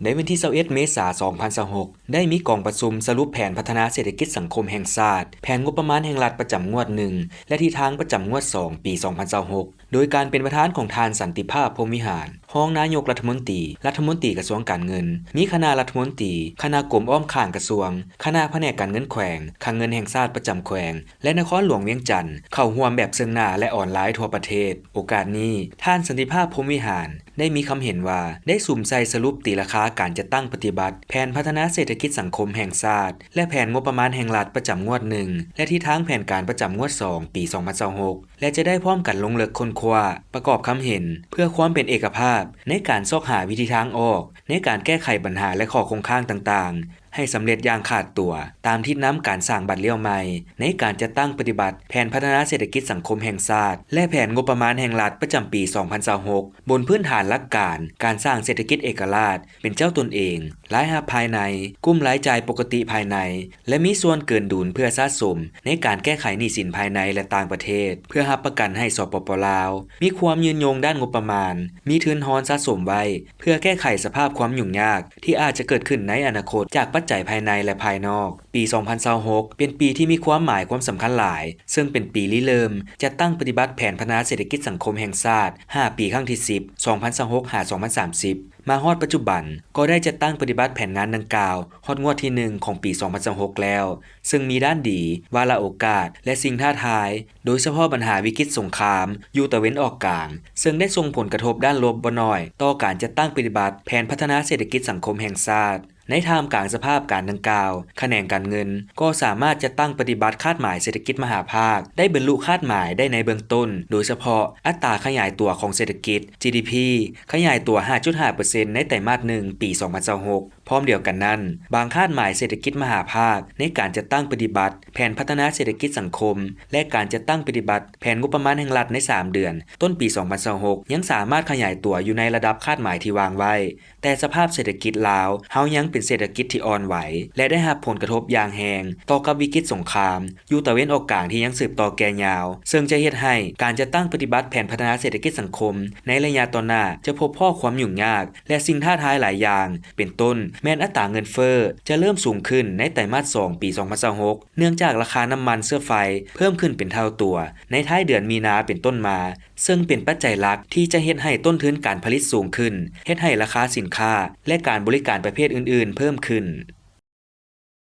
ในวันที่21เมษายน2026ได้มีกองประชุมสรุปแผนพัฒนาเศรษฐกิจสังคมแห่งชาติแผนงบประมาณแห่งรัฐประจำงวด1และทิศทางประจำงวด2ปี2026โดยการเป็นประธานของทานสันติภาพพรหมวิหารรองนายกรัฐมนตรีกระทรวงการเงินมีคณะรัฐมนตรีคณะกรมอ้อมข้างกระทรวงคณะแผนกการเงินแขวงคลังเงินแห่งชาติประจำแขวงและนครหลวงเวียงจันทน์เข้าร่วมแบบเชิงหน้าและออนไลน์ทั่วประเทศโอกาสนี้ท่านสันติภาพพรหมวิหารได้มีคำเห็นว่าได้สุ่มใส่สรุปตีราคาการจัดตั้งปฏิบัติแผนพัฒนาเศรษฐกิจสังคมแห่งชาติและแผนงบประมาณแห่งรัฐประจำงวด1และทิศทางแผนการประจำงวด2ปี2026และจะได้พร้อมกันลงลึกค้นคว้าประกอบคำเห็นเพื่อความเป็นเอกภาพในการซอกหาวิธีทางออกในการแก้ไขปัญหาและข้อคงค้างต่างๆให้สำเร็จอย่างขาดตัวตามทิศน้ำการสร้างบัตรเลี้ยวใหม่ในการจัดตั้งปฏิบัติแผนพัฒนาเศรษฐกิจสังคมแห่งชาติและแผนงบประมาณแห่งรัฐประจำปี2026บนพื้นฐานหลักการสร้างเศรษฐกิจเอกราชเป็นเจ้าตนเองรายรับภายในกุ้มรายจ่ายปกติภายในและมีส่วนเกินดุลเพื่อสะสมในการแก้ไขหนี้สินภายในและต่างประเทศเพื่อรับประกันให้สปป.ลาวมีความยืนยงด้านงบประมาณมีทุนทอนสะสมไว้เพื่อแก้ไขสภาพความยุ่งยากที่อาจจะเกิดขึ้นในอนาคตจากปัจจัยภายในและภายนอกปี2026เป็นปีที่มีความหมายความสำคัญหลายซึ่งเป็นปีริเริ่มจะตั้งปฏิบัติแผนพัฒนาเศรษฐกิจสังคมแห่งชาติ5ปีครั้งที่10 2026-2030มาฮอดปัจจุบันก็ได้จะตั้งปฏิบัติแผนงานดังกล่าวฮอดงวดที่1ของปี2026แล้วซึ่งมีด้านดีวาระโอกาสและสิ่งท้าทายโดยเฉพาะปัญหาวิกฤตสงครามอยู่ตะเว้นออกกลางซึ่งได้ส่งผลกระทบด้านลบบ่น้อยต่อการจัดตั้งปฏิบัติแผนพัฒนาเศรษฐกิจสังคมแห่งชาติในท่ามกลางสภาพการดังกล่าวแขนงการเงินก็สามารถจะตั้งปฏิบัติคาดหมายเศรษฐกิจมหาภาคได้บรรลุคาดหมายได้ในเบื้องต้นโดยเฉพาะอัตราขยายตัวของเศรษฐกิจ GDP ขยายตัว 5.5% ในไตรมาส1ปี2026พร้อมเดียวกันนั้นบางคาดหมายเศรษฐกิจมหาภาคในการจัดตั้งปฏิบัติแผนพัฒนาเศรษฐกิจสังคมและการจัดตั้งปฏิบัติแผนงบประมาณแห่งรัฐใน3เดือนต้นปี2026ยังสามารถขยายตัวอยู่ในระดับคาดหมายที่วางไว้แต่สภาพเศรษฐกิจลาวเฮายังเป็นเศรษฐกิจที่อ่อนไหวและได้รับผลกระทบอย่างแรงต่อกับวิกฤตสงครามอยู่ตะเว้นออกกลางที่ยังสืบต่อแก่ยาวซึ่งจะเฮ็ดให้การจัดตั้งปฏิบัติแผนพัฒนาเศรษฐกิจสังคมในระยะต่อหน้าจะพบข้อความยุ่งยากและสิ่งท้าทายหลายอย่างเป็นต้นแม้นอัตราเงินเฟ้อจะเริ่มสูงขึ้นในไตรมาส2ปี2026เนื่องจากราคาน้ำมันเชื้อไฟเพิ่มขึ้นเป็นเท่าตัวในท้ายเดือนมีนาเป็นต้นมาซึ่งเป็นปัจจัยหลักที่จะเฮ็ดให้ต้นทุนการผลิตสูงขึ้นเฮ็ดให้ราคาสินค้าและการบริการประเภทอื่นๆเพิ่มขึ้น